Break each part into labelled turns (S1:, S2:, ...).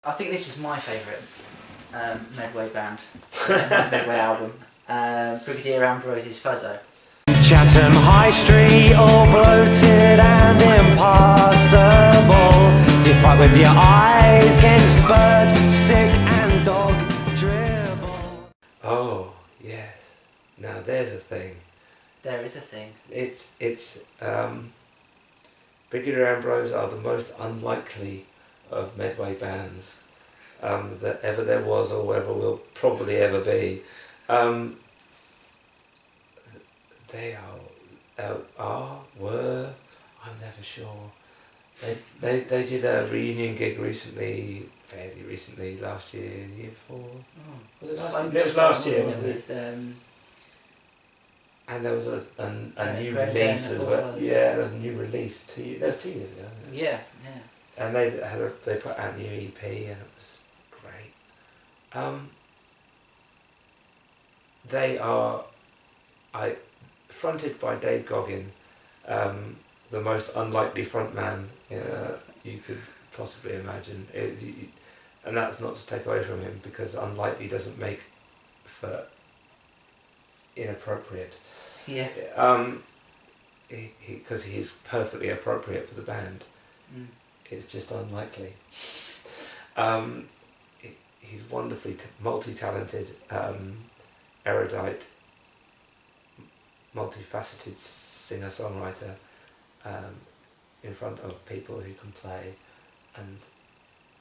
S1: I think this is my favourite Medway band, my Medway album. Brigadier Ambrose's Fuzzo.
S2: Chatham High Street, all bloated and impossible. You fight with your eyes against bird, sick and dog dribble.
S3: Oh, yes. Now there's a thing.
S1: There is a thing.
S3: It's Brigadier Ambrose are the most unlikely of Medway bands that ever there was or ever will probably ever be. They were, I'm never sure. They did a reunion gig recently, fairly recently, last year, the year before. Was it last year? It was last year, wasn't it?
S1: With,
S3: and there was a new
S1: Red
S3: release
S1: Gun
S3: as
S1: and
S3: well.
S1: all others.
S3: Yeah, there was a new release. That was 2 years ago. Wasn't it?
S1: yeah, yeah.
S3: And they put out a new EP and it was great. They are fronted by Dave Goggin, the most unlikely frontman you could possibly imagine. And that's not to take away from him, because unlikely doesn't make for inappropriate.
S1: Yeah.
S3: Because he's perfectly appropriate for the band.
S1: Mm.
S3: It's just unlikely. He's wonderfully multi-talented, erudite, multifaceted singer-songwriter in front of people who can play, and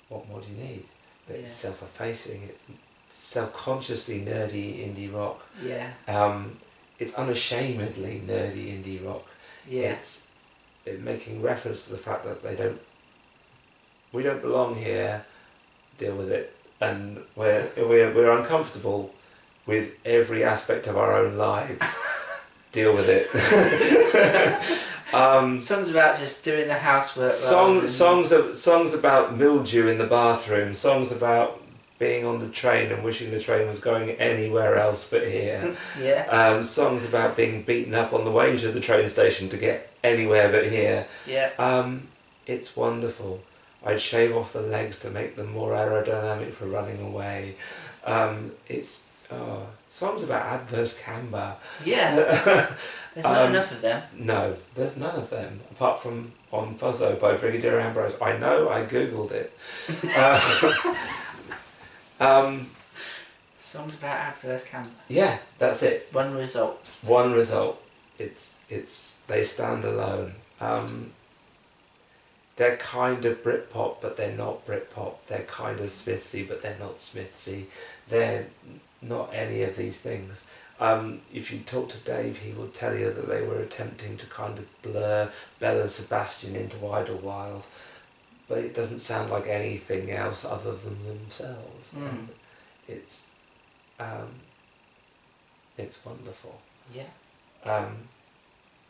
S3: what more do you need? But it's self-effacing, it's self-consciously nerdy indie rock.
S1: Yeah.
S3: It's unashamedly nerdy indie rock.
S1: Yeah.
S3: It's making reference to the fact that we don't belong here, deal with it, and we're uncomfortable with every aspect of our own lives. Deal with it.
S1: Songs about just doing the housework.
S3: Songs about mildew in the bathroom. Songs about being on the train and wishing the train was going anywhere else but here.
S1: Yeah.
S3: Songs about being beaten up on the way to the train station to get anywhere but here.
S1: Yeah.
S3: It's wonderful. I'd shave off the legs to make them more aerodynamic for running away. It's songs about adverse camber.
S1: Yeah. There's not enough of them.
S3: No, there's none of them, apart from On Fuzzo by Brigadier Ambrose. I know, I googled it.
S1: Songs about adverse camber.
S3: Yeah, that's it.
S1: One result.
S3: One result. They stand alone. They're kind of Britpop, but they're not Britpop. They're kind of Smithsy, but they're not Smithsy. They're not any of these things. If you talk to Dave, he will tell you that they were attempting to kind of blur Belle and Sebastian into Idlewild, but it doesn't sound like anything else other than themselves.
S1: Mm.
S3: It's wonderful.
S1: Yeah.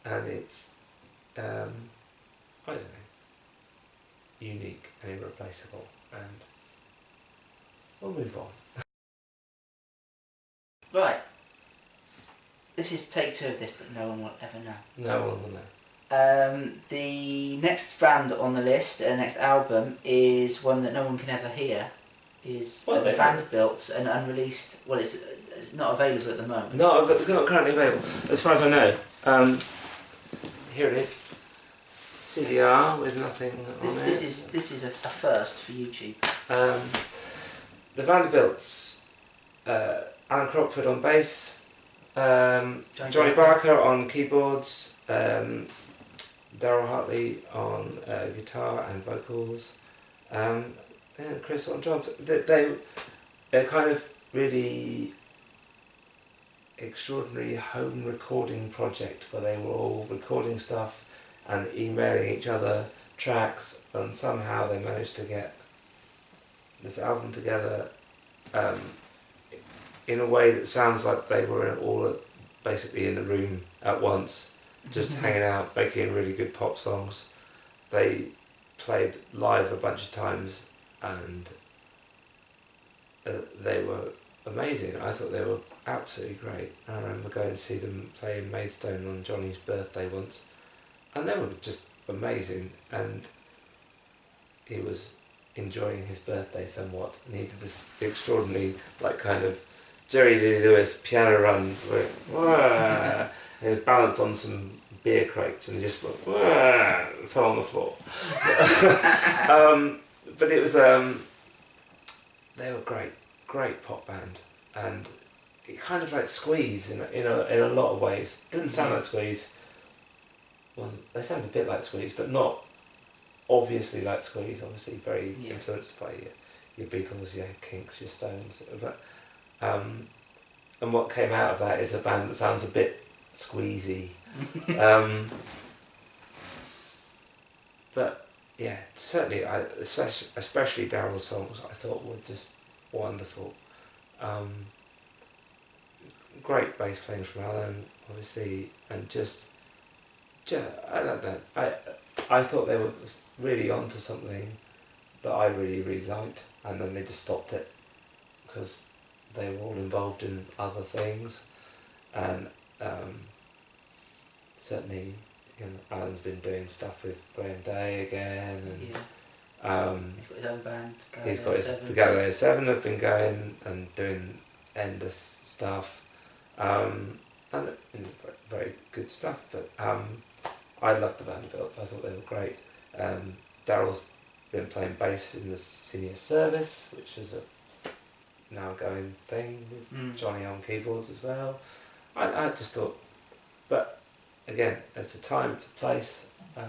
S3: And it's I don't know, unique and irreplaceable, and we'll move on.
S1: Right. This is take 2 of this, but no one will ever know.
S3: No one will know.
S1: The next band on the list, next album, is one that no one can ever hear. Is the Vanderbilts, an unreleased. Well, it's not available at the moment.
S3: No, not currently available, as far as I know. Here it is. CDR with nothing on it.
S1: This is a first for YouTube.
S3: The Vanderbilts. Alan Crockford on bass. Johnny Barker on keyboards. Daryl Hartley on guitar and vocals. And Chris on drums. They're kind of really extraordinary home recording project where they were all recording stuff and emailing each other tracks, and somehow they managed to get this album together in a way that sounds like they were all basically in the room at once, just hanging out, making really good pop songs. They played live a bunch of times, and they were amazing. I thought they were absolutely great. I remember going to see them play in Maidstone on Johnny's birthday once, and they were just amazing. And he was enjoying his birthday somewhat, and he did this extraordinary, like, kind of Jerry Lee Lewis piano run where and he was balanced on some beer crates and he just went, fell on the floor. But it was they were great pop band, and it kind of like Squeeze in a lot of ways. Didn't sound like Squeeze. Well, they sound a bit like Squeeze, but not obviously like Squeeze. Obviously, very influenced by your Beatles, your Kinks, your Stones. But and what came out of that is a band that sounds a bit squeezy. But yeah, certainly, especially Daryl's songs, I thought were just wonderful. Great bass playing from Alan, obviously, and just I don't know. I thought they were really onto something that I really liked, and then they just stopped it because they were all involved in other things, and certainly, Alan's been doing stuff with Graham Day again, and
S1: he's got his own band.
S3: He's got the Galileo 7 have been going and doing endless stuff, and very good stuff. But I loved the Vanderbilts. I thought they were great. Daryl's been playing bass in the senior service, which is a now going thing with Johnny on keyboards as well. I just thought, but again, it's a time, it's a place. When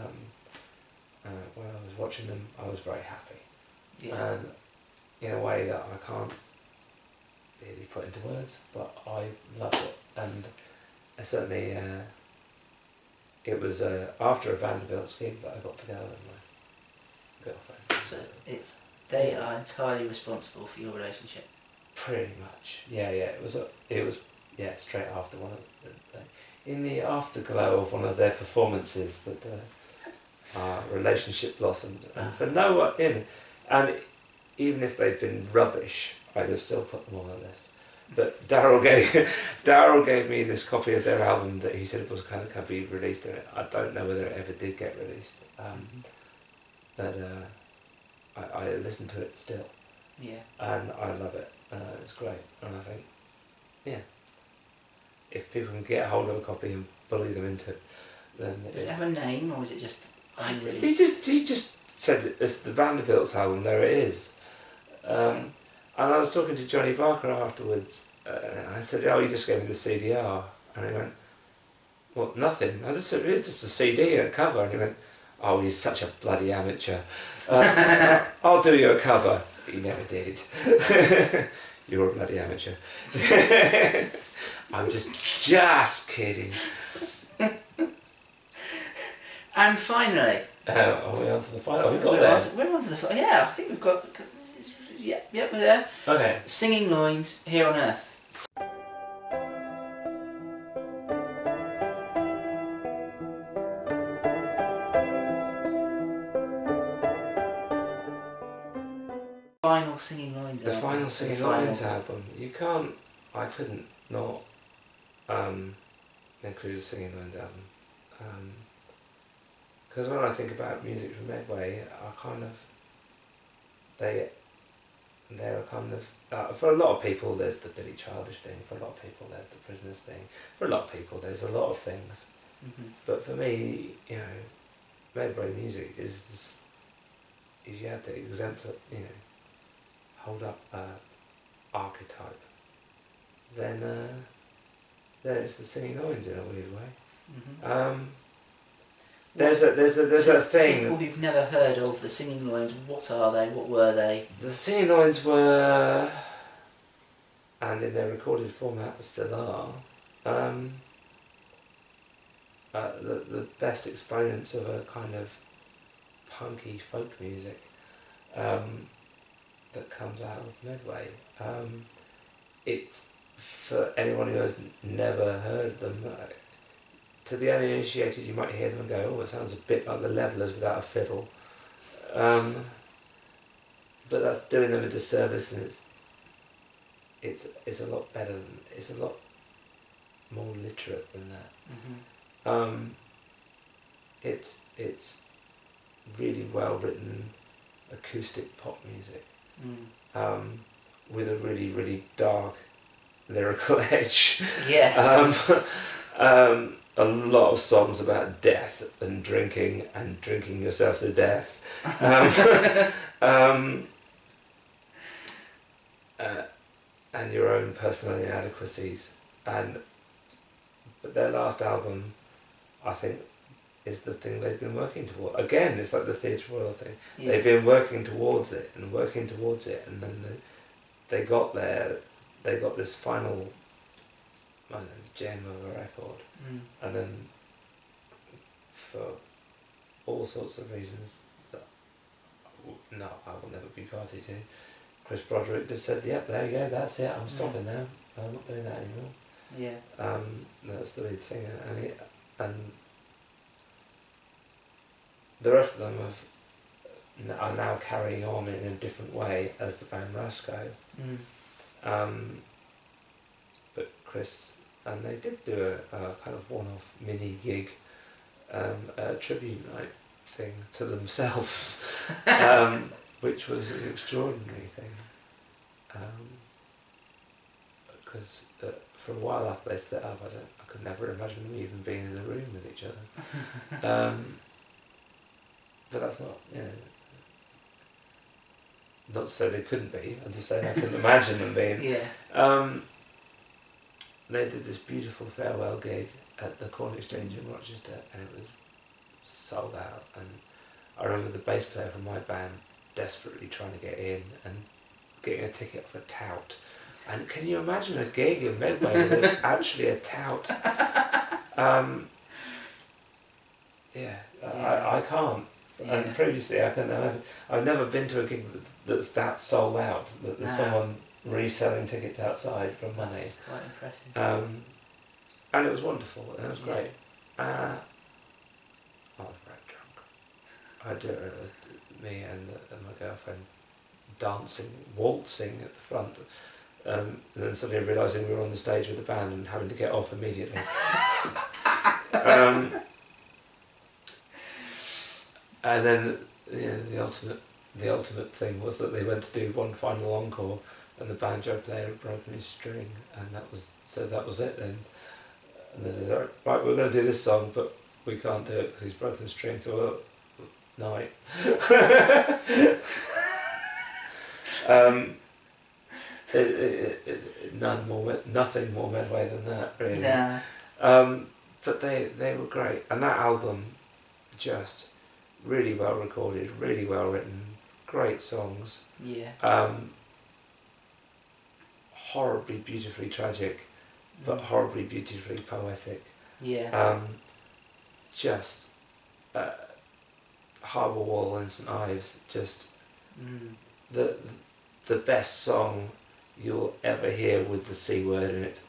S3: I was watching them, I was very happy, and in a way that I can't really put into words, but I loved it, and certainly it was after a Vanderbilts gig that I got together with my girlfriend.
S1: So they are entirely responsible for your relationship.
S3: Pretty much, yeah. It was straight after one of in the afterglow of one of their performances that our relationship blossomed, and for no one and even if they'd been rubbish, I'd have still put them on the list. But Daryl gave me this copy of their album that he said was kind of be released in it. I don't know whether it ever did get released, but I listen to it still.
S1: Yeah.
S3: And I love it. It's great, and I think, if people can get a hold of a copy and bully them into it, then
S1: does it have a name, or is it just
S3: unreleased? He just said it's the Vanderbilts album. There it is. And I was talking to Johnny Barker afterwards, and I said, "Oh, you just gave me the CDR," and he went, "Well, nothing. I just said it's just a CD and a cover," and he went, "Oh, you're such a bloody amateur. I'll do you a cover." He never did. You're a bloody amateur. I'm just kidding.
S1: And finally,
S3: are we on to the final? We've got there.
S1: We're on to the final. Yeah, I think we've got. Yeah, we're there.
S3: Okay.
S1: Singing Loins, Here on Earth. Final Singing Loins
S3: the
S1: album.
S3: final Singing Loins album. I couldn't not include a Singing Loins album. Because when I think about music from Medway, they're kind of, for a lot of people there's the Billy Childish thing, for a lot of people there's the Prisoners thing, for a lot of people there's a lot of things. But for me, Medway music is this, if you had to hold up archetype, then it's the Singing Loins in a weird way. There's a thing.
S1: People who've never heard of the Singing Loins, what are they? What were they?
S3: The Singing Loins were, and in their recorded format still are, the best exponents of a kind of punky folk music that comes out of Medway. It's for anyone who has never heard them. To the uninitiated, you might hear them and go, "Oh, it sounds a bit like the Levellers without a fiddle," but that's doing them a disservice, and it's a lot better. It's a lot more literate than that. It's really well written, acoustic pop music,
S1: Mm.
S3: with a really, really dark lyrical edge.
S1: Yeah.
S3: A lot of songs about death and drinking yourself to death. And your own personal inadequacies. But their last album, I think, is the thing they've been working towards. Again, it's like the Theatre Royal thing. Yeah. They've been working towards it, and then they got there. They got this final, I don't know, gem of a record, and then for all sorts of reasons that I will never be party to, Chris Broderick just said, "Yep, there you go. That's it. I'm stopping now. I'm not doing that anymore."
S1: Yeah.
S3: That's the lead singer, and the rest of them are now carrying on in a different way as the band Rasco. But Chris, and they did do a kind of one-off mini gig, a tribute night thing to themselves, which was an extraordinary thing. Because for a while after they split up, I could never imagine them even being in the room with each other. But that's not, not to say they couldn't be, I'm just saying I couldn't imagine them being.
S1: Yeah.
S3: They did this beautiful farewell gig at the Corn Exchange in Rochester, and it was sold out. And I remember the bass player from my band desperately trying to get in and getting a ticket off a tout. And can you imagine a gig in Medway where there's actually a tout? I can't.
S1: Yeah.
S3: And previously I couldn't imagine. I've never been to a gig that's that sold out, that there's someone reselling tickets outside for money.
S1: That's quite impressive.
S3: And it was wonderful, and it was great. I was very drunk. I do it was me and my girlfriend dancing, waltzing at the front, and then suddenly realising we were on the stage with the band and having to get off immediately. And then the ultimate thing was that they went to do one final encore, and the banjo player had broken his string, and that was it then. And then they said, right, we're going to do this song, but we can't do it because he's broken his string. So night. It's nothing more Medway than that, really.
S1: Yeah.
S3: But they were great, and that album just really well recorded, really well written, great songs.
S1: Yeah.
S3: Horribly beautifully tragic, but horribly beautifully poetic.
S1: Yeah.
S3: Just Harbour Wall and St Ives, just the best song you'll ever hear with the C word in it,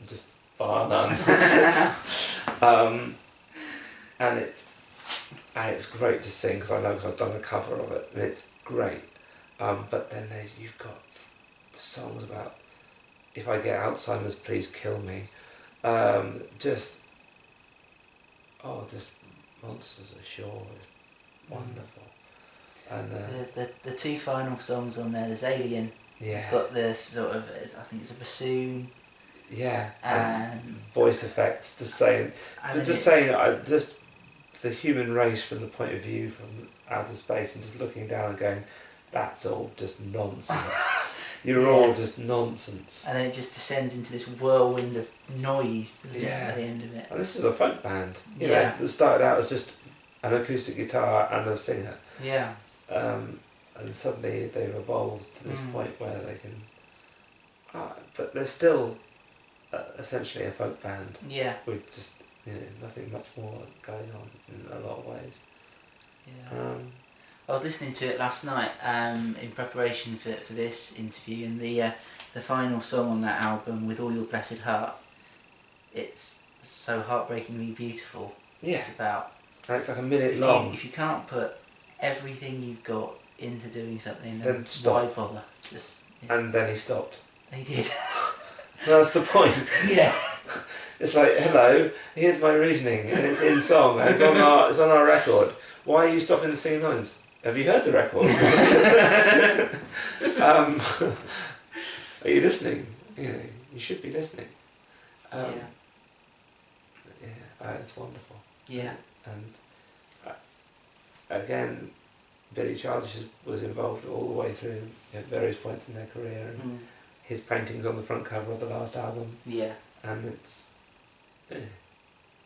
S3: just bar none. And it's great to sing, because I've done a cover of it, and it's great. But then you've got songs about if I get Alzheimer's, please kill me. Just Monsters Ashore is wonderful. And
S1: there's the two final songs on there. There's Alien.
S3: Yeah.
S1: It's got this sort of, I think it's a bassoon.
S3: Yeah.
S1: And
S3: voice effects, just saying the human race from the point of view from outer space, and just looking down and going, that's all just nonsense. You're all just nonsense.
S1: And then it just descends into this whirlwind of noise at the end of it.
S3: And this is a folk band, you know, that started out as just an acoustic guitar and a singer.
S1: Yeah.
S3: And suddenly they've evolved to this point where they can... but they're still essentially a folk band.
S1: Yeah.
S3: With just nothing much more going on in a lot of ways.
S1: Yeah. I was listening to it last night in preparation for this interview, and the final song on that album, With All Your Blessed Heart, it's so heartbreakingly beautiful.
S3: Yeah.
S1: It's about...
S3: And it's like a minute long.
S1: If you can't put everything you've got into doing something,
S3: then stop.
S1: Why bother?
S3: And then he stopped.
S1: He did.
S3: That's the point.
S1: Yeah.
S3: It's like, hello, here's my reasoning, and it's in song, and it's on our record. Why are you stopping the Singing Loins? Have you heard the record? Are you listening? You know, you should be listening. It's wonderful.
S1: Yeah.
S3: And again, Billy Childish was involved all the way through at various points in their career, and his painting's on the front cover of the last album.
S1: Yeah.
S3: And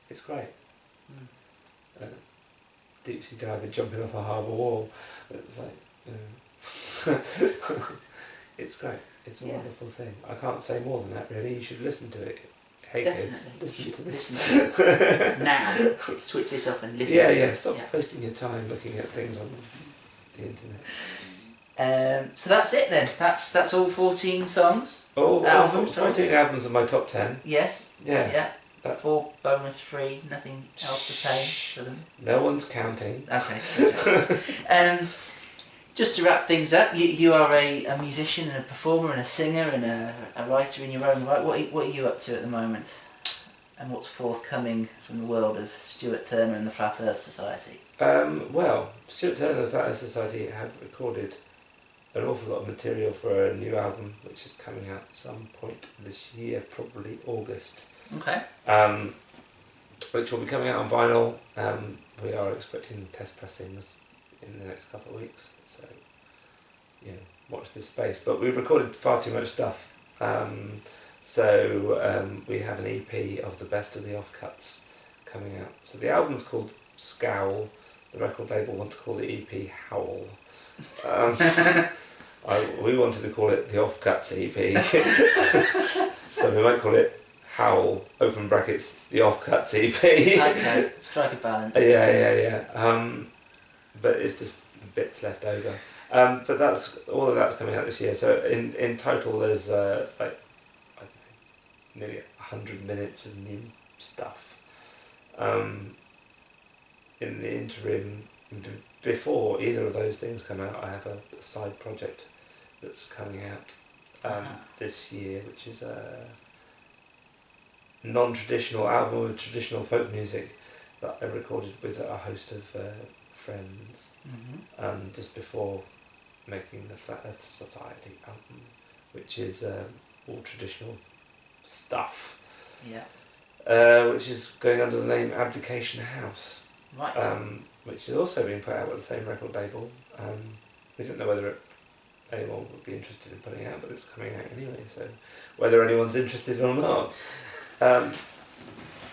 S3: it's great. Deep sea diver jumping off a harbour wall. It's like, it's great. It's a wonderful thing. I can't say more than that really. You should listen to it. Hey kids, listen to this.
S1: Listen to it. Now, switch this off and listen to it.
S3: Yeah, stop wasting your time looking at things on the internet.
S1: So that's it then. That's all 14 songs.
S3: Albums. 14 albums of my top 10.
S1: Yes.
S3: Yeah.
S1: 4 bonus free, nothing else to pay for them.
S3: No one's counting.
S1: Okay. Just to wrap things up, you are a musician and a performer and a singer and a writer in your own right. What are you up to at the moment? And what's forthcoming from the world of Stuart Turner and the Flat Earth Society?
S3: Well, Stuart Turner and the Flat Earth Society have recorded an awful lot of material for a new album which is coming out at some point this year, probably August.
S1: Okay.
S3: Which will be coming out on vinyl. We are expecting test pressings in the next couple of weeks, so watch this space. But we've recorded far too much stuff, so we have an EP of the best of the offcuts coming out. So the album's called Scowl. The record label want to call the EP Howl. We wanted to call it the Offcuts EP, so we might call it Howl (open brackets) the Offcuts EP.
S1: Okay, strike a balance.
S3: Yeah. But it's just bits left over. But that's all of that's coming out this year. So in total, there's nearly 100 minutes of new stuff. In the interim, before either of those things come out, I have a side project that's coming out this year, which is a non-traditional album of traditional folk music that I recorded with a host of friends just before making the Flat Earth Society album, which is all traditional stuff.
S1: Yeah.
S3: Which is going under the name Abdication House.
S1: Right.
S3: Which is also being put out with the same record label. We don't know whether anyone would be interested in putting it out, but it's coming out anyway, so whether anyone's interested or not.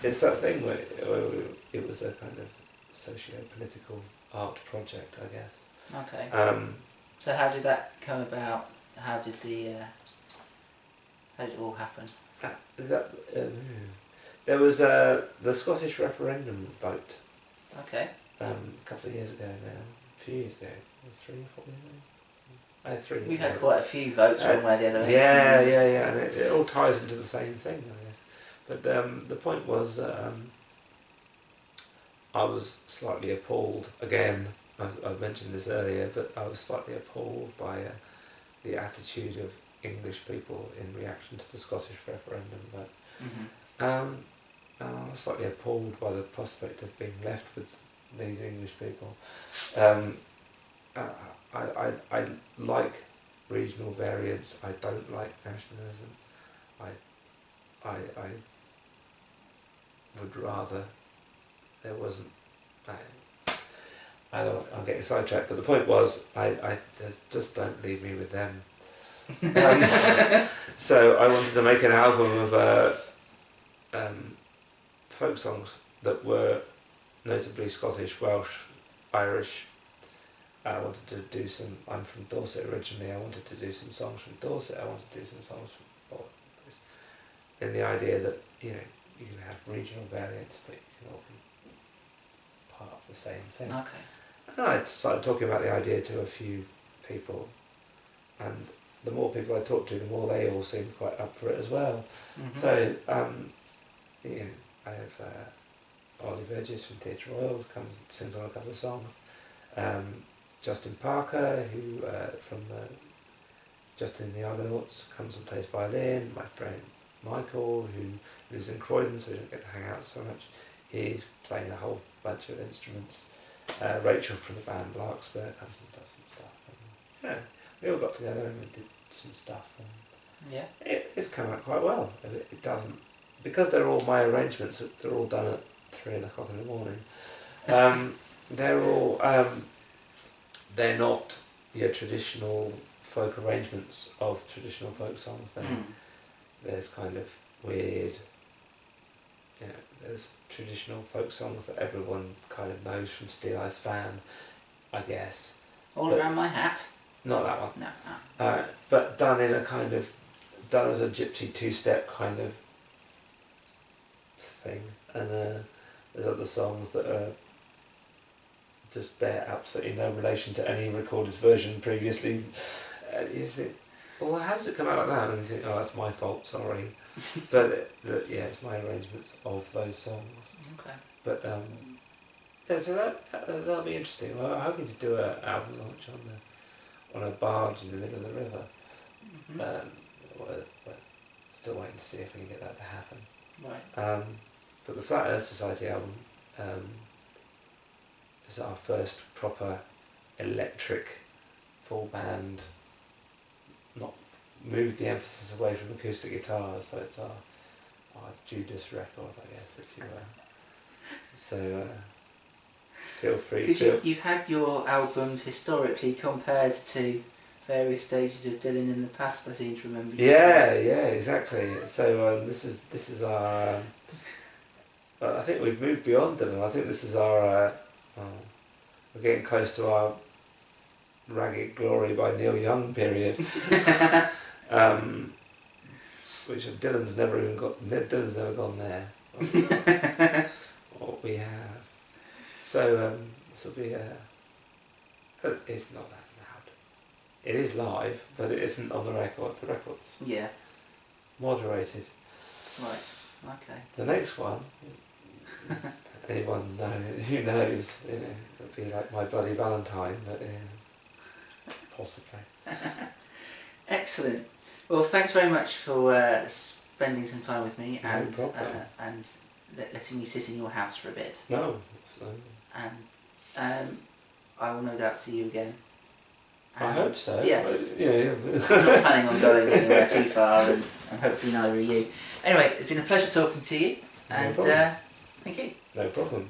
S3: It's that thing where it was a kind of socio-political art project, I guess.
S1: Okay. So how did that come about? How did it all happen?
S3: There was the Scottish referendum vote.
S1: Okay.
S3: A couple of years ago now, a few years ago, 3 or 4 years ago. I had 3.
S1: We had quite a few votes one way or the other.
S3: Yeah, and it all ties into the same thing, I guess. But the point was, I was slightly appalled. Again, I mentioned this earlier, but I was slightly appalled by the attitude of English people in reaction to the Scottish referendum vote. And I was slightly appalled by the prospect of being left with these English people. I like regional variance. I don't like nationalism. I would rather there wasn't. I'm getting sidetracked, but the point was, I just don't leave me with them. So I wanted to make an album of folk songs that were notably Scottish, Welsh, Irish. I wanted to do some. I'm from Dorset originally. I wanted to do some songs from Dorset. I wanted to do some songs from all this. In the idea that you can have regional variants, but you can all be part of the same thing.
S1: Okay.
S3: And I started talking about the idea to a few people, and the more people I talked to, the more they all seemed quite up for it as well. So I have Ollie Burgess from Theatre Royal comes and sings on a couple of songs. Justin Parker, who from Justin and the Argonauts, comes and plays violin. My friend Michael, who lives in Croydon, so we don't get to hang out so much. He's playing a whole bunch of instruments. Rachel from the band Larkspur comes and does some stuff. And, we all got together and we did some stuff. And
S1: Yeah.
S3: it's come out quite well. It doesn't, because they're all my arrangements. They're all done at 3:00 in the morning. They're all they're not your traditional folk arrangements of traditional folk songs. There's kind of weird, there's traditional folk songs that everyone kind of knows from Steel Eyes Fan, I guess.
S1: All Around My Hat?
S3: Not that one.
S1: No.
S3: But done in a kind of, done as a gypsy two-step kind of thing. And there's other songs that are just bear absolutely no relation to any recorded version previously. You think, well, how does it come out like that? And you think, oh, that's my fault, sorry. But yeah, it's my arrangements of those songs.
S1: Okay.
S3: But yeah, so that'll be interesting. Well, I'm hoping to do an album launch on a barge in the middle of the river. But still waiting to see if we can get that to happen.
S1: Right.
S3: But the Flat Earth Society album is our first proper electric full band, not moved the emphasis away from acoustic guitars, so it's our Judas record, I guess, if you will. So feel free to...
S1: Because you've had your albums historically compared to various stages of Dylan in the past, I seem to remember you saying.
S3: Yeah, exactly. So this is our... I think we've moved beyond Dylan. I think this is our... we're getting close to our Ragged Glory by Neil Young period. Which Dylan's never gone there. What we have. So this will be it's not that loud. It is live, but it isn't on the record. The record's moderated.
S1: Right. Okay.
S3: The next one, anyone who knows, it'll be like My Bloody Valentine, but possibly.
S1: Excellent. Well, thanks very much for spending some time with me and letting me sit in your house for a bit.
S3: No.
S1: And I will no doubt see you again.
S3: I hope so.
S1: Yes.
S3: Yeah.
S1: I'm not planning on going anywhere too far, and hopefully neither are you. Anyway, it's been a pleasure talking to you, and
S3: problem.
S1: thank you.
S3: No problem.